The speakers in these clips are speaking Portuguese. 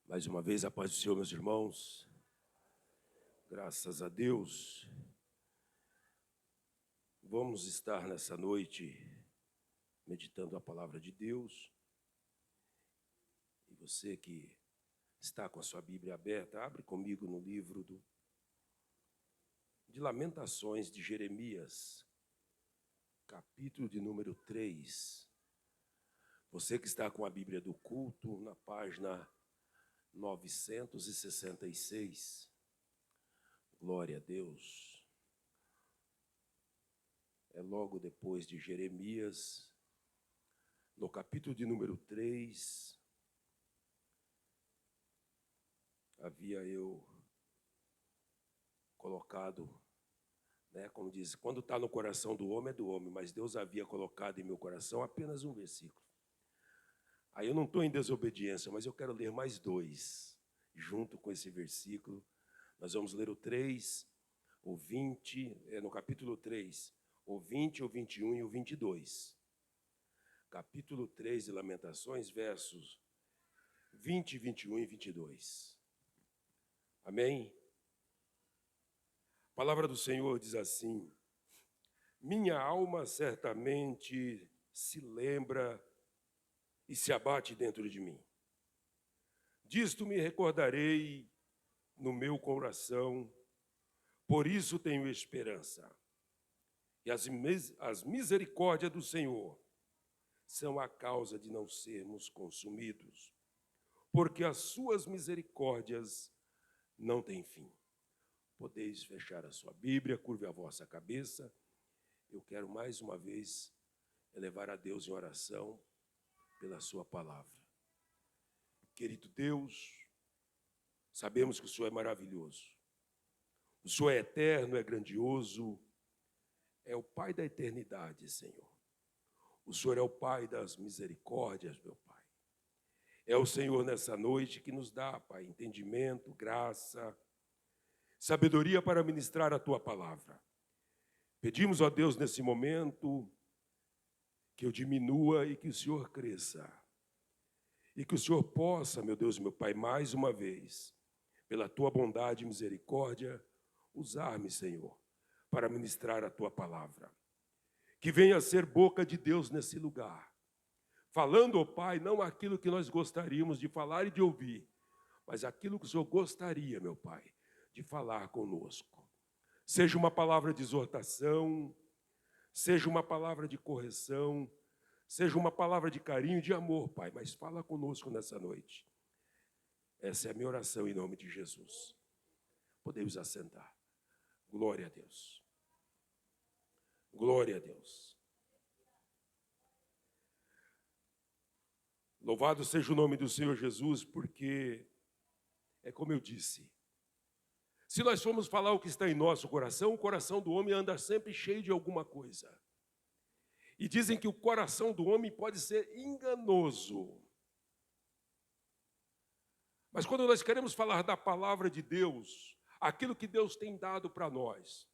Mais uma vez, a paz do Senhor, meus irmãos. Graças a Deus. Vamos estar nessa noite meditando a palavra de Deus. E você que está com a sua Bíblia aberta, abre comigo no livro de Lamentações de Jeremias, capítulo de número 3. Você que está com a Bíblia do culto, na página 966. Glória a Deus. É logo depois de Jeremias, no capítulo de número 3, havia eu colocado, como diz, quando está no coração do homem é do homem, mas Deus havia colocado em meu coração apenas um versículo. Aí eu não estou em desobediência, mas eu quero ler mais dois, junto com esse versículo. Nós vamos ler o 3, o 20, no capítulo 3, o 20, o 21 e o 22. Capítulo 3 de Lamentações, versos 20, 21 e 22. Amém? A palavra do Senhor diz assim: minha alma certamente se lembra e se abate dentro de mim. Disto me recordarei no meu coração, por isso tenho esperança. E as misericórdias do Senhor são a causa de não sermos consumidos, porque as suas misericórdias não têm fim. Podeis fechar a sua Bíblia, curve a vossa cabeça. Eu quero mais uma vez elevar a Deus em oração pela sua palavra. Querido Deus, sabemos que o Senhor é maravilhoso. O Senhor é eterno, é grandioso, é o Pai da eternidade, Senhor. O Senhor é o Pai das misericórdias, meu Pai. É o Senhor nessa noite que nos dá, Pai, entendimento, graça, sabedoria para ministrar a Tua palavra. Pedimos a Deus nesse momento que eu diminua e que o Senhor cresça. E que o Senhor possa, meu Deus, meu Pai, mais uma vez, pela Tua bondade e misericórdia, usar-me, Senhor, para ministrar a Tua palavra. Que venha a ser boca de Deus nesse lugar. Falando, ó Pai, não aquilo que nós gostaríamos de falar e de ouvir, mas aquilo que o Senhor gostaria, meu Pai, de falar conosco. Seja uma palavra de exortação, seja uma palavra de correção, seja uma palavra de carinho e de amor, Pai, mas fala conosco nessa noite. Essa é a minha oração em nome de Jesus. Podemos assentar. Glória a Deus. Glória a Deus. Louvado seja o nome do Senhor Jesus, porque é como eu disse. Se nós formos falar o que está em nosso coração, o coração do homem anda sempre cheio de alguma coisa. E dizem que o coração do homem pode ser enganoso. Mas quando nós queremos falar da palavra de Deus, aquilo que Deus tem dado para nós,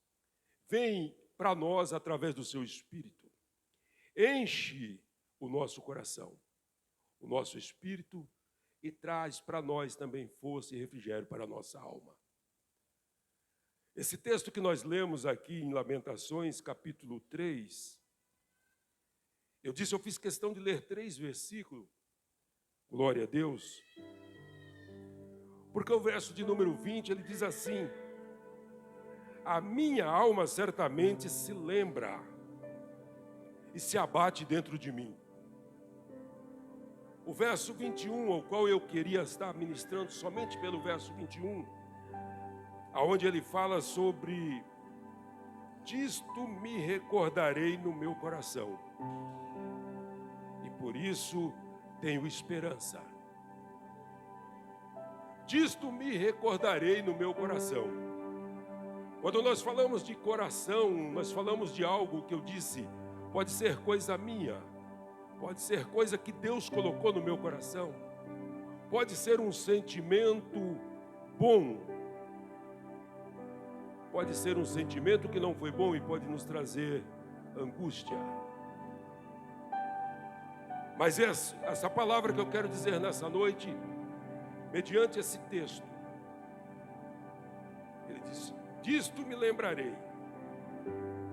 vem para nós através do seu Espírito. Enche o nosso coração, o nosso espírito, e traz para nós também força e refrigério para a nossa alma. Esse texto que nós lemos aqui em Lamentações, capítulo 3, eu fiz questão de ler 3 versículos, glória a Deus, porque o verso de número 20, ele diz assim: a minha alma certamente se lembra e se abate dentro de mim. O verso 21, ao qual eu queria estar ministrando somente pelo verso 21, aonde ele fala sobre: disto me recordarei no meu coração, e por isso tenho esperança. Disto me recordarei no meu coração. Quando nós falamos de coração, nós falamos de algo que eu disse, pode ser coisa minha, pode ser coisa que Deus colocou no meu coração, pode ser um sentimento bom, pode ser um sentimento que não foi bom e pode nos trazer angústia. Mas essa palavra que eu quero dizer nessa noite, mediante esse texto, ele diz: disto me lembrarei,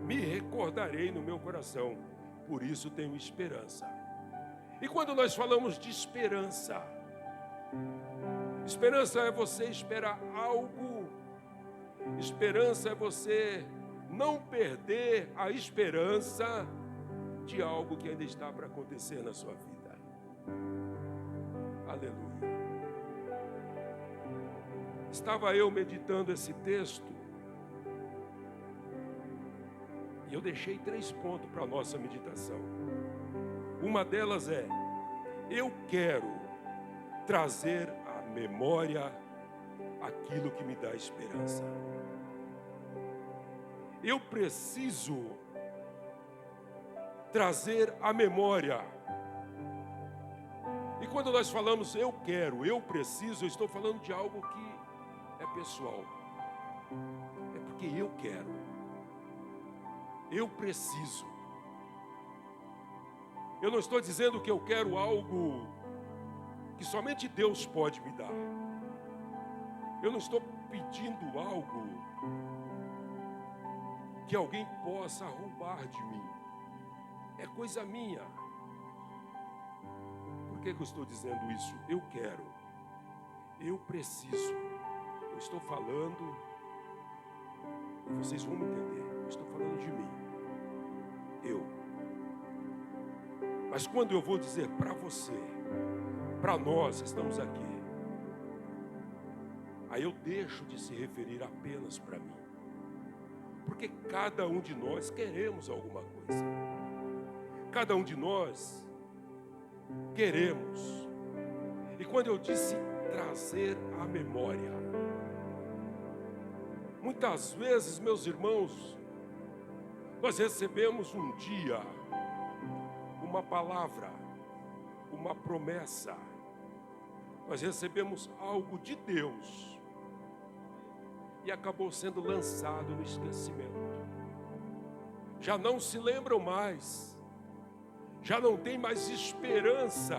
me recordarei no meu coração, por isso tenho esperança. E quando nós falamos de esperança, esperança é você esperar algo, esperança é você não perder a esperança de algo que ainda está para acontecer na sua vida. Aleluia. Estava eu meditando esse texto e eu deixei 3 pontos para a nossa meditação. Uma delas é: eu quero trazer à memória aquilo que me dá esperança. Eu preciso trazer à memória. E quando nós falamos eu quero, eu preciso, eu estou falando de algo que é pessoal. É porque eu quero. Eu preciso. Eu não estou dizendo que eu quero algo que somente Deus pode me dar. Eu não estou pedindo algo que alguém possa roubar de mim. É coisa minha. Por que eu estou dizendo isso? Eu quero. Eu preciso. Eu estou falando, e vocês vão me entender. Eu estou falando de mim. Eu. Mas quando eu vou dizer para você, para nós estamos aqui, aí eu deixo de se referir apenas para mim. Porque cada um de nós queremos alguma coisa. Cada um de nós queremos. E quando eu disse trazer à memória, muitas vezes, meus irmãos, nós recebemos um dia uma palavra, uma promessa. Nós recebemos algo de Deus e acabou sendo lançado no esquecimento. Já não se lembram mais, já não tem mais esperança.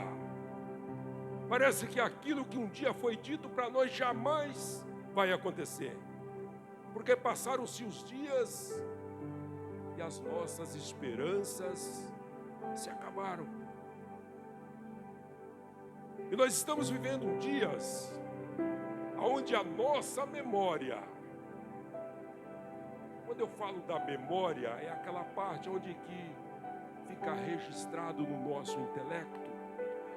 Parece que aquilo que um dia foi dito para nós jamais vai acontecer, porque passaram-se os dias e as nossas esperanças se acabaram. E nós estamos vivendo dias onde a nossa memória, quando eu falo da memória, é aquela parte onde que fica registrado no nosso intelecto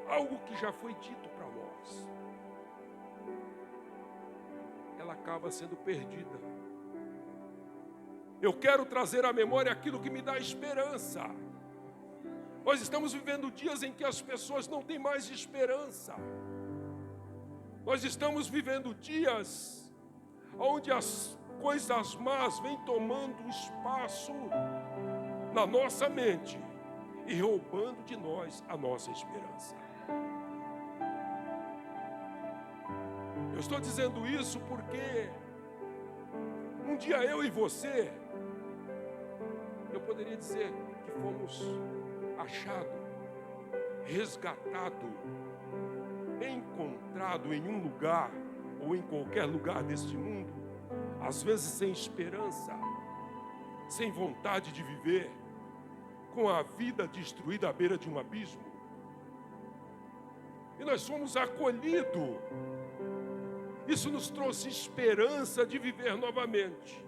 algo que já foi dito para nós. Ela acaba sendo perdida. Eu quero trazer à memória aquilo que me dá esperança. Nós estamos vivendo dias em que as pessoas não têm mais esperança. Nós estamos vivendo dias onde as coisas más vêm tomando espaço na nossa mente e roubando de nós a nossa esperança. Eu estou dizendo isso porque um dia eu e você, eu poderia dizer que fomos achado, resgatado, encontrado em um lugar ou em qualquer lugar deste mundo, às vezes sem esperança, sem vontade de viver, com a vida destruída à beira de um abismo. E nós fomos acolhidos. Isso nos trouxe esperança de viver novamente.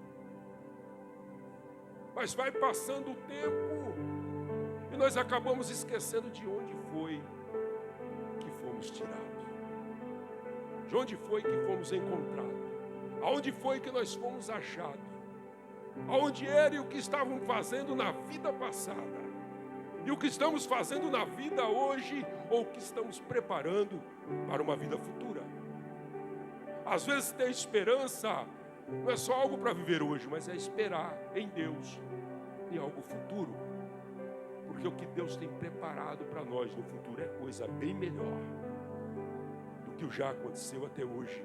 Mas vai passando o tempo e nós acabamos esquecendo de onde foi que fomos tirados, de onde foi que fomos encontrados, aonde foi que nós fomos achados, aonde era e o que estavam fazendo na vida passada, e o que estamos fazendo na vida hoje, ou o que estamos preparando para uma vida futura. Às vezes ter esperança não é só algo para viver hoje, mas é esperar em Deus, em algo futuro. Porque o que Deus tem preparado para nós no futuro é coisa bem melhor do que o já aconteceu até hoje.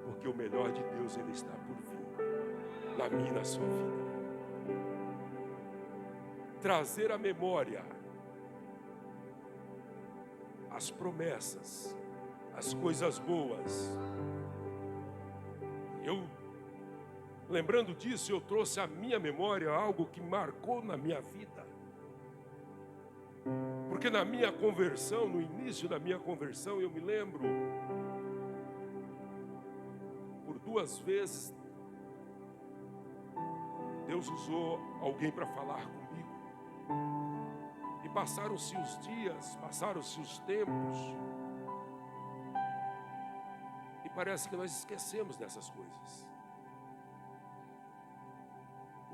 Porque o melhor de Deus, Ele está por vir, na minha e na sua vida. Trazer à memória as promessas as coisas boas. Lembrando disso, eu trouxe à minha memória algo que marcou na minha vida. Porque na minha conversão, no início da minha conversão, eu me lembro, por 2 vezes, Deus usou alguém para falar comigo. E passaram-se os dias, passaram-se os tempos, e parece que nós esquecemos dessas coisas.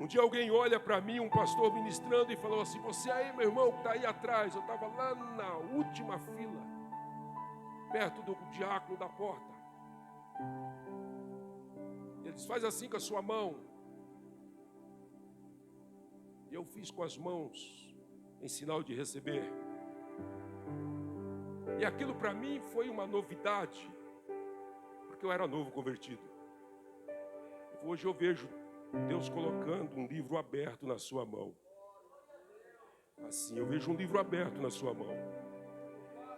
Um dia alguém olha para mim, um pastor ministrando, e falou assim: você aí, meu irmão, que está aí atrás. Eu estava lá na última fila, perto do diácono da porta. Ele diz: faz assim com a sua mão. E eu fiz com as mãos, em sinal de receber. E aquilo para mim foi uma novidade, porque eu era novo convertido. Hoje eu vejo Deus colocando um livro aberto na sua mão. Assim, eu vejo um livro aberto na sua mão.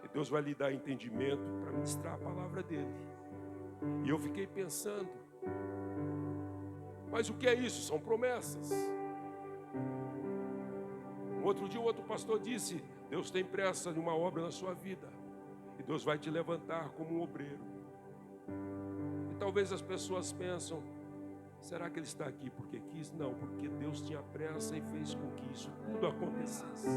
E Deus vai lhe dar entendimento para ministrar a palavra dele. E eu fiquei pensando, mas o que é isso? São promessas. Um outro dia, outro pastor disse: Deus tem pressa de uma obra na sua vida. E Deus vai te levantar como um obreiro. E talvez as pessoas pensam: será que ele está aqui porque quis? Não, porque Deus tinha pressa e fez com que isso tudo acontecesse.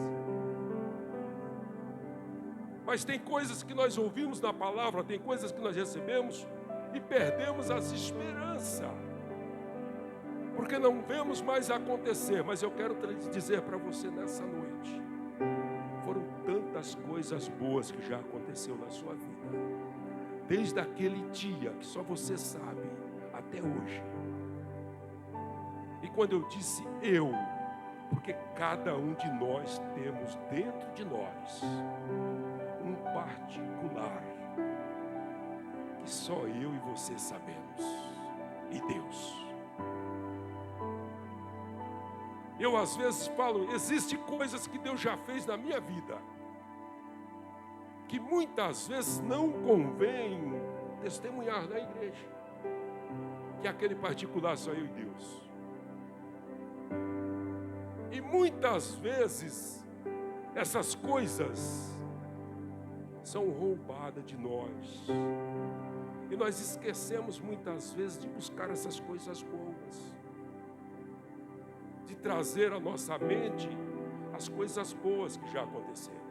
Mas tem coisas que nós ouvimos na palavra, tem coisas que nós recebemos e perdemos as esperanças, porque não vemos mais acontecer. Mas eu quero dizer para você nessa noite, foram tantas coisas boas que já aconteceu na sua vida, desde aquele dia que só você sabe, até hoje. E quando eu disse eu, porque cada um de nós temos dentro de nós um particular que só eu e você sabemos, e Deus. Eu às vezes falo, existem coisas que Deus já fez na minha vida, que muitas vezes não convém testemunhar na igreja, que aquele particular só eu e Deus. E muitas vezes essas coisas são roubadas de nós. E nós esquecemos muitas vezes de buscar essas coisas boas, de trazer à nossa mente as coisas boas que já aconteceram.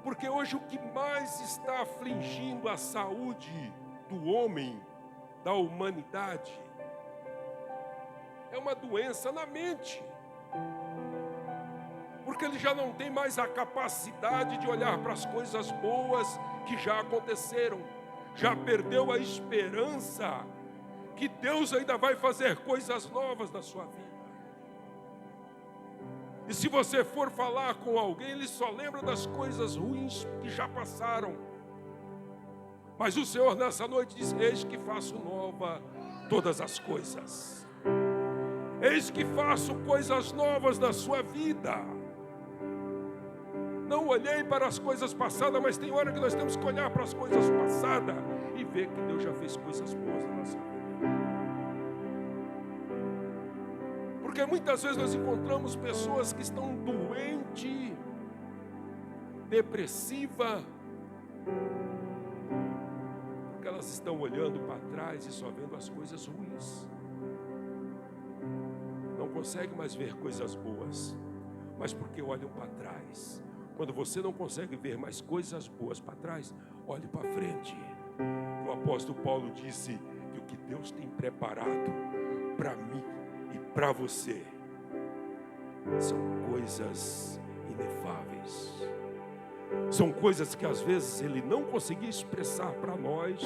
Porque hoje o que mais está afligindo a saúde do homem, da humanidade, é uma doença na mente. Porque ele já não tem mais a capacidade de olhar para as coisas boas que já aconteceram. Já perdeu a esperança que Deus ainda vai fazer coisas novas na sua vida. E se você for falar com alguém, ele só lembra das coisas ruins que já passaram. Mas o Senhor nessa noite diz: eis que faço nova todas as coisas. Eis que faço coisas novas na sua vida. Não olhei para as coisas passadas, mas tem hora que nós temos que olhar para as coisas passadas e ver que Deus já fez coisas boas na nossa vida. Porque muitas vezes nós encontramos pessoas que estão doentes, depressivas, porque elas estão olhando para trás e só vendo as coisas ruins. Não consegue mais ver coisas boas, mas porque olham para trás. Quando você não consegue ver mais coisas boas para trás, olhe para frente. O apóstolo Paulo disse que o que Deus tem preparado para mim e para você são coisas inefáveis. São coisas que às vezes ele não conseguia expressar para nós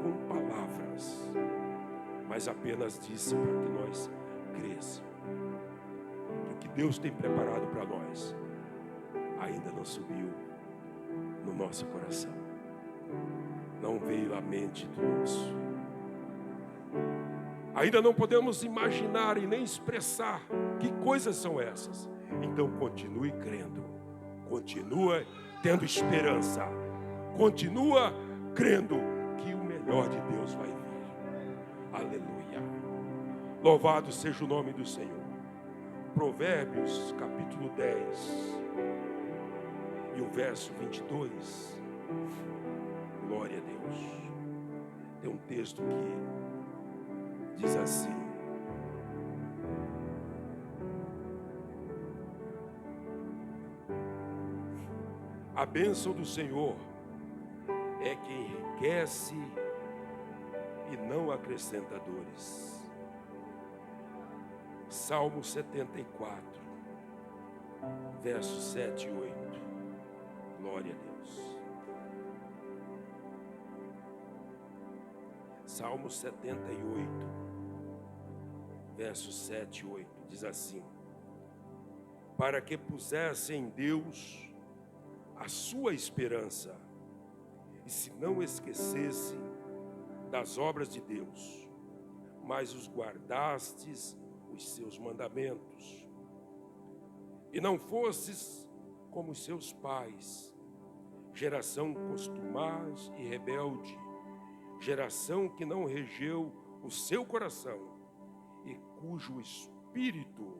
com palavras, mas apenas disse para que nós cresçamos. Que o que Deus tem preparado para nós ainda não subiu no nosso coração, não veio à mente do nosso. Ainda não podemos imaginar e nem expressar que coisas são essas. Então continue crendo, continue tendo esperança. Continua crendo que o melhor de Deus vai vir. Aleluia. Louvado seja o nome do Senhor. Provérbios, capítulo 10, e o verso 22. Glória a Deus. Tem um texto que diz assim: a bênção do Senhor é que enriquece e não acrescenta dores. Salmo 74, versos 7 e 8. Glória a Deus. Salmo 78, versos 7 e 8. Diz assim: para que pusesse em Deus a sua esperança, e se não esquecesse das obras de Deus, mas os guardastes os seus mandamentos, e não fosses como os seus pais, geração costumaz e rebelde, geração que não regeu o seu coração, e cujo espírito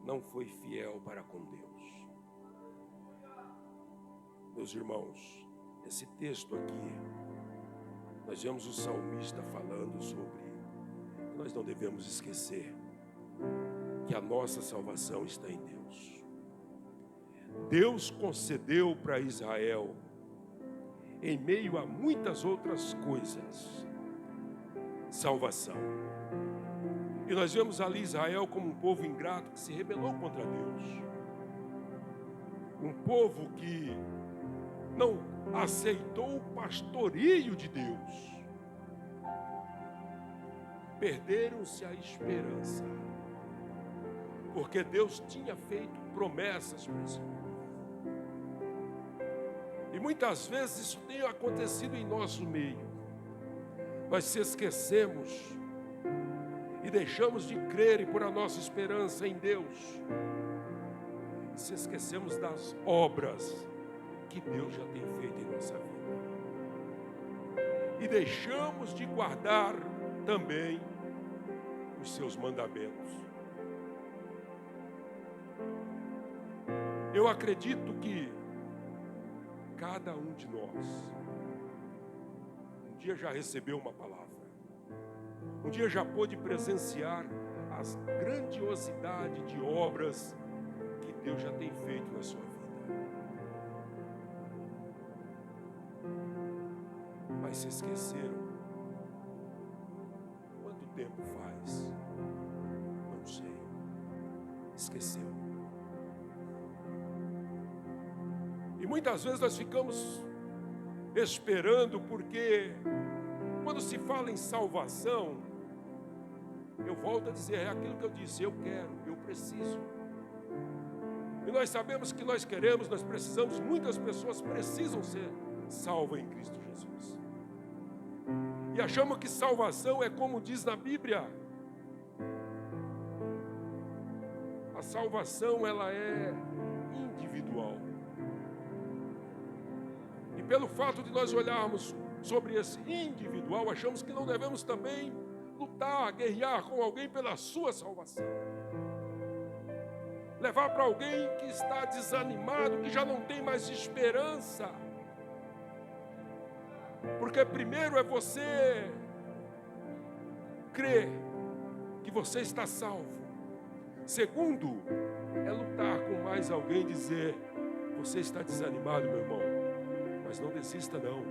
não foi fiel para com Deus. Meus irmãos, esse texto aqui, nós vemos o salmista falando sobre que nós não devemos esquecer que a nossa salvação está em Deus. Deus concedeu para Israel, em meio a muitas outras coisas, salvação. E nós vemos ali Israel como um povo ingrato que se rebelou contra Deus. Um povo que não aceitou o pastoreio de Deus. Perderam-se a esperança, porque Deus tinha feito promessas para esse povo. E muitas vezes isso tem acontecido em nosso meio. Nós se esquecemos e deixamos de crer e pôr a nossa esperança em Deus. E se esquecemos das obras que Deus já tem feito em nossa vida. E deixamos de guardar também os seus mandamentos. Eu acredito que cada um de nós um dia já recebeu uma palavra, um dia já pôde presenciar as grandiosidades de obras que Deus já tem feito na sua vida. Mas se esqueceram. Quanto tempo faz? Não sei. Esqueceu. E muitas vezes nós ficamos esperando, porque quando se fala em salvação, eu volto a dizer, é aquilo que eu disse, eu quero, eu preciso. E nós sabemos que nós queremos, nós precisamos, muitas pessoas precisam ser salvas em Cristo Jesus. E achamos que salvação é como diz na Bíblia. A salvação, ela é individual. E pelo fato de nós olharmos sobre esse individual, achamos que não devemos também lutar, guerrear com alguém pela sua salvação. Levar para alguém que está desanimado, que já não tem mais esperança. Porque primeiro é você crer que você está salvo. Segundo, é lutar com mais alguém e dizer, você está desanimado, meu irmão, mas não desista não.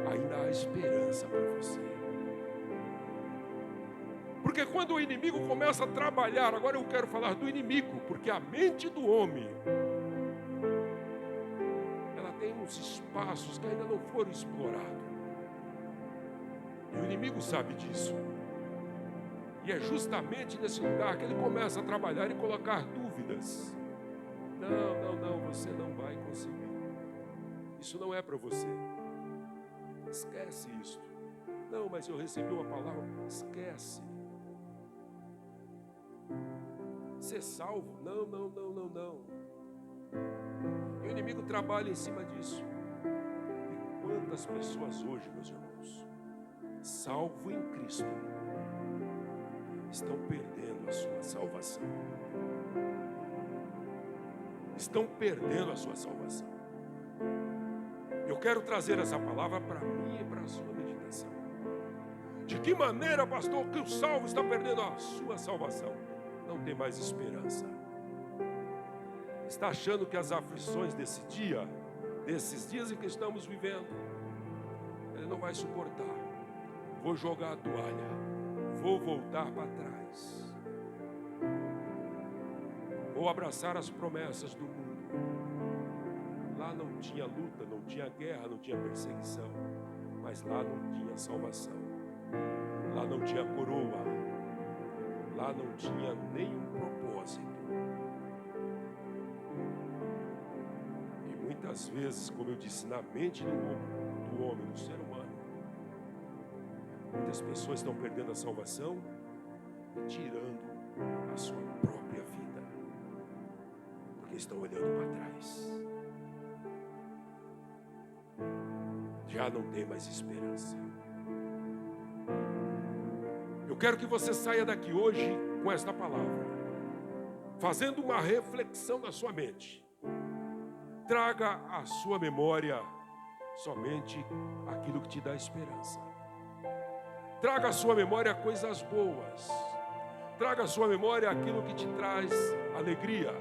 Ainda há esperança para você. Porque quando o inimigo começa a trabalhar, agora eu quero falar do inimigo, porque a mente do homem, ela tem uns espaços que ainda não foram explorados. E o inimigo sabe disso. E é justamente nesse lugar que ele começa a trabalhar e colocar dúvidas. Não, você não vai conseguir. Isso não é para você. Esquece isso. Não, mas eu recebi uma palavra. Esquece. Ser salvo? Não. o inimigo trabalha em cima disso. E quantas pessoas hoje, meus irmãos, salvo em Cristo, estão perdendo a sua salvação. Estão perdendo a sua salvação. Eu quero trazer essa palavra para mim e para a sua meditação. De que maneira, pastor, que o salvo está perdendo a sua salvação? Não tem mais esperança. Está achando que as aflições desse dia, desses dias em que estamos vivendo, ele não vai suportar. Vou jogar a toalha, vou voltar para trás, vou abraçar as promessas do mundo. Lá não tinha luta, não tinha guerra, não tinha perseguição, mas lá não tinha salvação, lá não tinha coroa, lá não tinha nenhum propósito. E muitas vezes, como eu disse, na mente do homem, do ser humano, muitas pessoas estão perdendo a salvação e tirando a sua própria vida, porque estão olhando para trás. Já não tem mais esperança. Eu quero que você saia daqui hoje com esta palavra, fazendo uma reflexão na sua mente. Traga à sua memória somente aquilo que te dá esperança. Traga à sua memória coisas boas. Traga à sua memória aquilo que te traz alegria.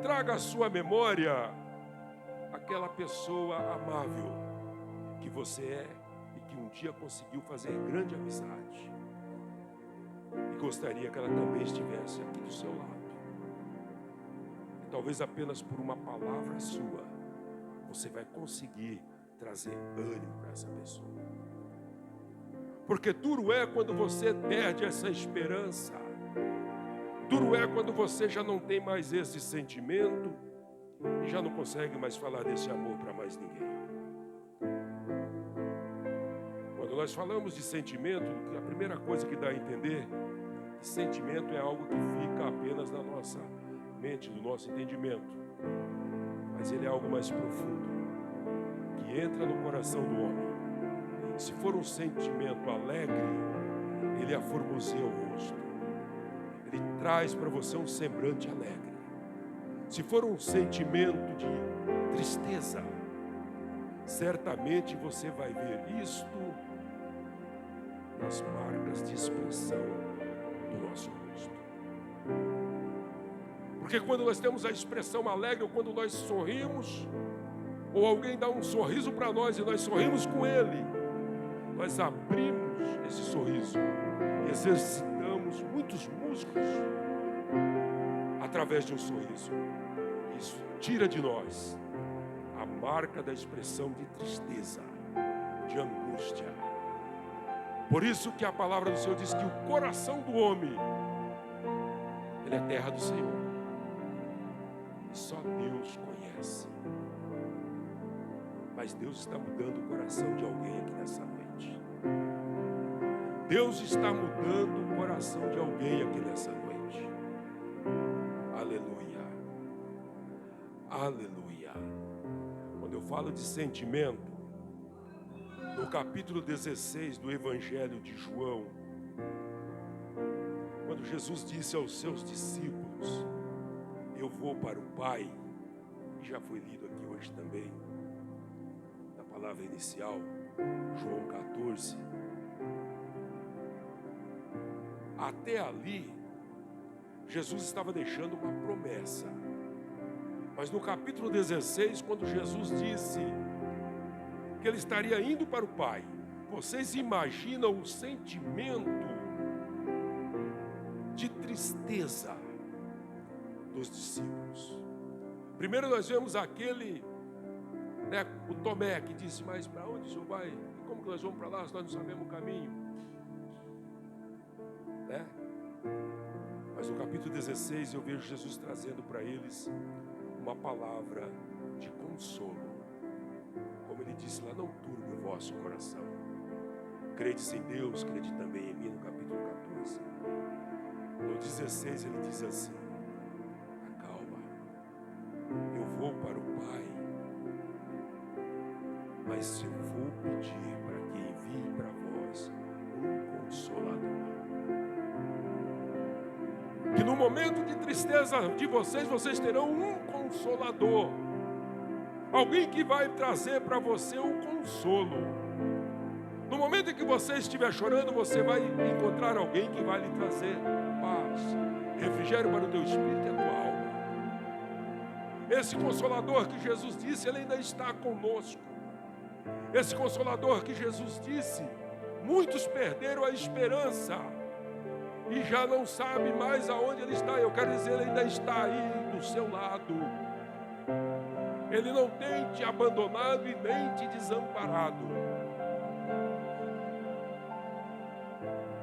Traga à sua memória aquela pessoa amável que você é e que um dia conseguiu fazer grande amizade. E gostaria que ela também estivesse aqui do seu lado. E talvez apenas por uma palavra sua, você vai conseguir trazer ânimo para essa pessoa. Porque duro é quando você perde essa esperança. Duro é quando você já não tem mais esse sentimento e já não consegue mais falar desse amor para mais ninguém. Quando nós falamos de sentimento, a primeira coisa que dá a entender é que sentimento é algo que fica apenas na nossa mente, no nosso entendimento. Mas ele é algo mais profundo, que entra no coração do homem. Se for um sentimento alegre, ele aformoseia o rosto. Ele traz para você um semblante alegre. Se for um sentimento de tristeza, certamente você vai ver isto nas marcas de expressão do nosso rosto. Porque quando nós temos a expressão alegre, ou quando nós sorrimos, ou alguém dá um sorriso para nós e nós sorrimos com ele, nós abrimos esse sorriso, exercitamos muitos músculos através de um sorriso. Isso tira de nós a marca da expressão de tristeza, de angústia. Por isso que a palavra do Senhor diz que o coração do homem, ele é terra do Senhor. E só Deus conhece. Mas Deus está mudando o coração de alguém aqui nessa noite. Deus está mudando o coração de alguém aqui nessa noite. Aleluia. Aleluia. Quando eu falo de sentimento, no capítulo 16 do Evangelho de João, quando Jesus disse aos seus discípulos: eu vou para o Pai, e já foi lido aqui hoje também, na palavra inicial, João 14. Até ali, Jesus estava deixando uma promessa. Mas no capítulo 16, quando Jesus disse que ele estaria indo para o Pai, vocês imaginam o sentimento de tristeza dos discípulos. Primeiro nós vemos aquele, o Tomé, que disse: mas para onde o Senhor vai? E como que nós vamos para lá se nós não sabemos o caminho? Mas no capítulo 16 eu vejo Jesus trazendo para eles uma palavra de consolo. Como ele disse lá: não turbe o vosso coração. Credes em Deus, crede também em mim, no capítulo 14. No 16 ele diz assim: acalma, Mas eu vou pedir para que envie para vós um Consolador. Que no momento de tristeza de vocês terão um Consolador. Alguém que vai trazer para você o consolo. No momento em que você estiver chorando, você vai encontrar alguém que vai lhe trazer paz, refrigério para o teu espírito e a tua alma. Esse Consolador que Jesus disse, ele ainda está conosco. Esse Consolador que Jesus disse, muitos perderam a esperança e já não sabem mais aonde ele está. Eu quero dizer, ele ainda está aí do seu lado. Ele não tem te abandonado e nem te desamparado.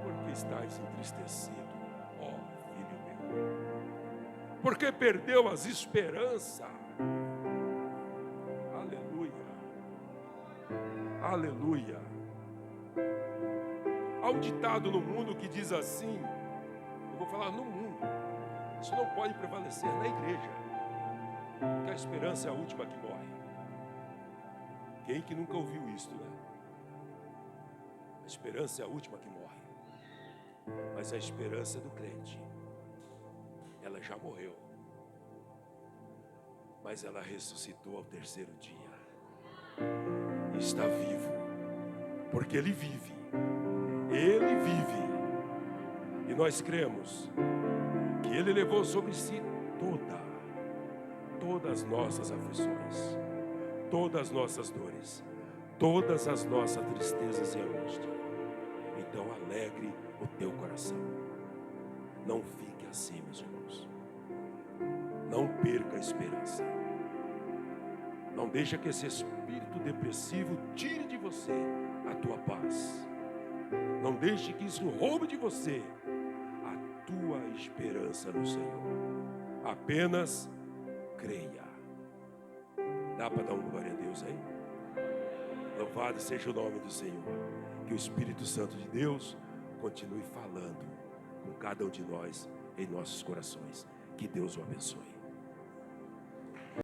Por que estás entristecido, ó filho meu? Porque perdeu as esperanças. Aleluia. Há um ditado no mundo que diz assim, eu vou falar no mundo, isso não pode prevalecer na igreja, porque a esperança é a última que morre. Quem que nunca ouviu isso, né? A esperança é a última que morre, mas a esperança do crente, ela já morreu, mas ela ressuscitou ao terceiro dia. Está vivo, porque Ele vive, e nós cremos que Ele levou sobre si todas as nossas aflições, todas as nossas dores, todas as nossas tristezas e angústias. Então alegre o teu coração, não fique assim, meus irmãos, não perca a esperança. Não deixa que esse espírito depressivo tire de você a tua paz. Não deixe que isso roube de você a tua esperança no Senhor. Apenas creia. Dá para dar uma glória a Deus aí? Louvado seja o nome do Senhor. Que o Espírito Santo de Deus continue falando com cada um de nós em nossos corações. Que Deus o abençoe.